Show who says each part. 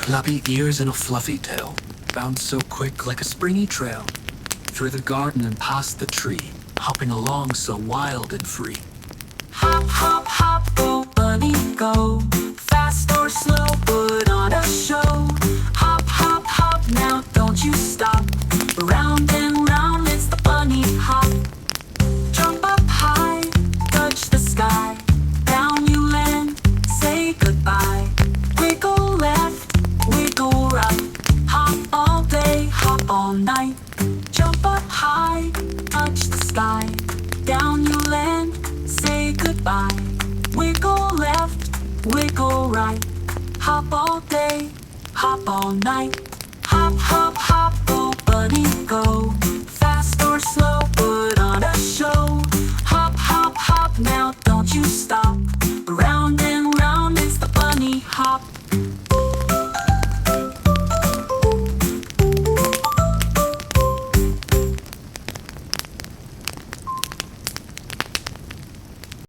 Speaker 1: Floppy ears and a fluffy tail, bound so quick like a springy trail, through the garden and past the tree, hopping along so wild and free.
Speaker 2: Hop, hop, hop, go bunny go, fast or slow, put on a show. Hop, hop, hop, now don't you stop, round and round it's the bunny hop. Jump up high, touch the sky, down you land, say goodbye. Wiggle left, wiggle right, hop all day, hop all night. Jump up high, touch the sky, down you land, say goodbye. Wiggle left, wiggle right, hop all day, hop all night. Hop, hop, hop, go bunny go.